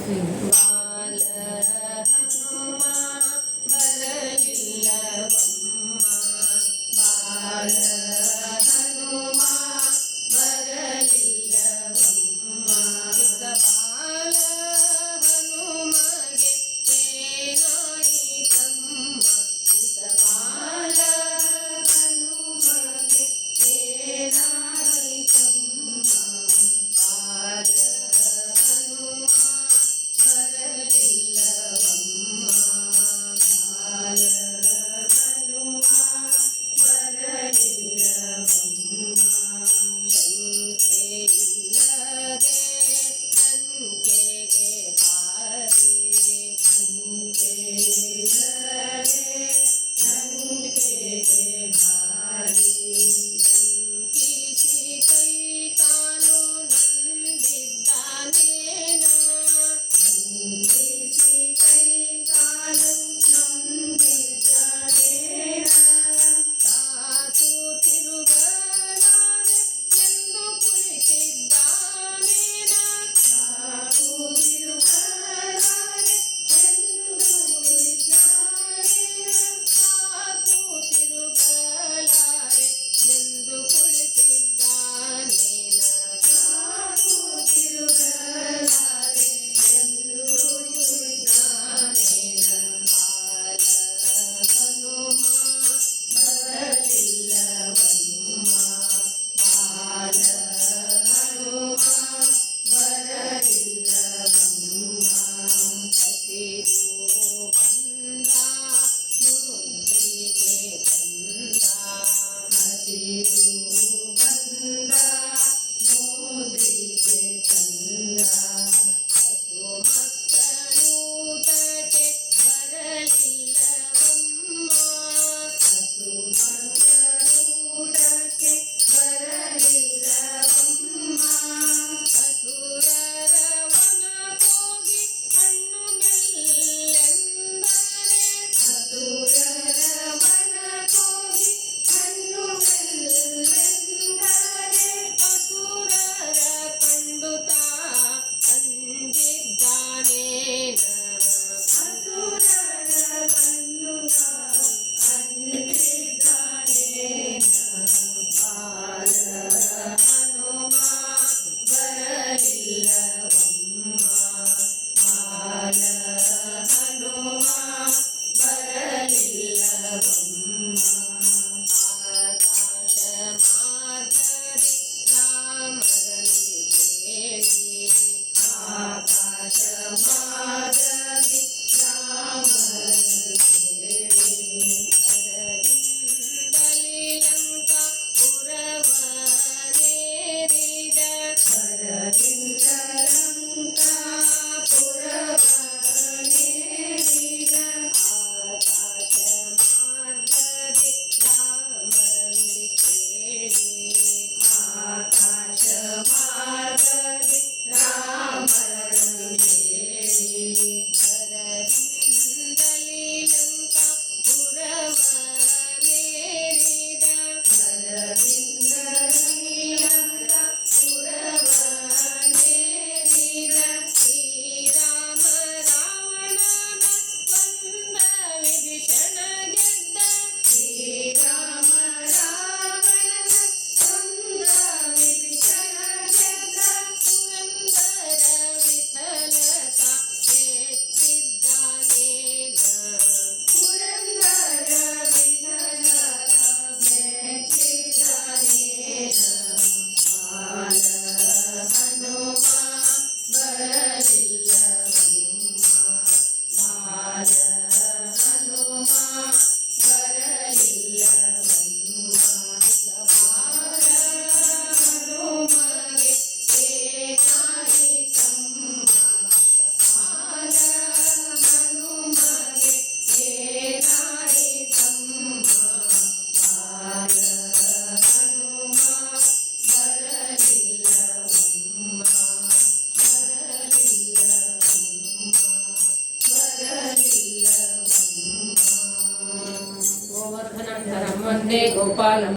ಬಾಲ ಹನುಮ ಬರಲಿಲ್ಲವಮ್ಮ ಬಾಲ ಹನುಮ ಬರಲಿಲ್ಲವಮ್ಮ ಚಿಕ್ಕ ಬಾಲ ಹನುಮಗೆ ಏನಾಯಿತಮ್ಮ ಚಿಕ್ಕ ಬಾಲ ಹನುಮಗೆ ಏನಾಯಿತಮ್ಮ ಬಾಲ ಹನುಮ ಬರಲಿಲ್ಲವಮ್ಮ ಬಾಲ ಹನುಮ ಬರಲಿಲ್ಲವಮ್ಮ ಶಂಕೆ ಇಲ್ಲದೆ ಲಂಕೆಗೆ ಹಾರಿ ಶಂಕೆ ಇಲ್ಲದೆ ಲಂಕೆಗೆ ಹಾರಿ ಲಂಕಿಸಿ ಕೈ ಕಾಲು ನಂದಿದ್ದಾನೇನ ಲಂಕಿಸಿ ಕೈ ಕಾಲು ನಂದಿದ್ದಾನೇನ ಸಾಕು ತಿರುಗಲಾರೆ ಎಂದು ಕುಳಿತಿದ್ದಾನೇನ ಸಾಕು ತಿರುಗಲಾರೆ ಎಂದು ಕುಳಿತಿದ್ದಾನೇನ ಸಾಕು ತಿರುಗಲಾರೆ ಎಂದು ಕುಳಿತಿದ್ದಾನೇನ ಸಾಕು ತಿರುಗಲಾರೆ ಎಂದು ಕುಳಿತಿದ್ದಾನೇನ ಬಾಲ ಹನುಮ ಬರಲಿಲ್ಲವಮ್ಮ ಬಾಲ ಹನುಮ ಬರಲಿಲ್ಲವಮ್ಮ ಹಸಿರು ಬಂದ ಮುದ್ರಿಕೆ ತಂದ ಹಸಿರು ಬಂದ ಮುದ್ರಿಕೆ ತಂದ ಹಸು ಮಕ್ಕಳೂಟಕ್ಕೆ ಬರಲಿಲ್ಲವಮ್ಮ ಹಸು ಮಕ್ಕಳೂಟಕ್ಕೆ ಬರಲಿಲ್ಲವಮ್ಮ ಹಸುರರ ವನಕ್ಕೋಗಿ ಹಣ್ಣು ಮೆಲ್ಲೆಂದರೆ ಹಸುರರ ವನಕ್ಕೋಗಿ ಹಣ್ಣು ಮೆಲ್ಲೆಂದರೆ ಹಸುರರ ಕಂಡುತ್ತಾ ಅಂಜಿದ್ದಾನೇನ ಹಸುರರ ಕಂಡುತ್ತಾ ಅಂಜಿದ್ದಾನೇನ ಬಾಲ ಹನುಮ ಬರಲಿಲ್ಲವಮ್ಮ ಬಾಲ ಹನುಮ ಬರಲಿಲ್ಲವಮ್ಮ ಆಕಾಶ ಮಾರ್ಗದಿ ರಾಮರ ನುಡಿ ಕೇಳಿ ಆಕಾಶ ಮಾರ್ಗದಿ ರಾಮರ ನುಡಿ ಕೇಳಿ ಭರದಿಂದಲಿ ಲಂಕಾ ಪುರವನೇರಿದ ಭರದಿಂದ ಲಂಕಾ ಪುರವನೇರಿದ ಆಕಾಶ ಮಾರ್ಗದಿ ರಾಮರ ನುಡಿ ಕೇಳಿ ಆಕಾಶ ಮಾರ್ಗದಿ ರಾಮರ ನುಡಿ ಕೇಳಿ ಭರದಿಂದಲಿ ಲಂಕಾ ಪುರವನೇರಿದ ಭರದಿಂದಲಿ ಲಂಕಾ ಪುರವನೇರಿದ ಶ್ರೀರಾಮ ರಾವಣನ ಕೊಂದ ವಿಭೀಷಣ ಗೆದ್ದ ಶ್ರೀರಾಮ ರಾವಣನ ಕೊಂದ ವಿಭೀಷಣ ಗೆದ್ದ ಪುರಂದರ ವಿಠಲಕ ಮೆಚ್ಚಿದ್ದಾನೇನ ಪುರಂದರ ವಿಠಲಕ ಮೆಚ್ಚಿದ್ದಾನೇನ ಬಾಲ ಹನುಮ ಬರಲಿಲ್ಲವಮ್ಮ ಬಾಲ ಹನುಮ ಬರಲಿಲ್ಲವಮ್ಮ ಬಾಲ ಹನುಮಗೆ ಏನಾಯಿತಮ್ಮ ಬಾಲ ಹನುಮಗೆ ಏನಾಯಿತಮ್ಮ ಬಾಲ ಹನುಮ ಬರಲಿಲ್ಲವಮ್ಮ ಬರಲಿಲ್ಲವಮ್ಮ ಬರಲಿಲ್ಲವಮ್ಮ ಗೋವರ್ಧನಂ ಧನಂ ವಂದೇ ಗೋಪಾಲಂ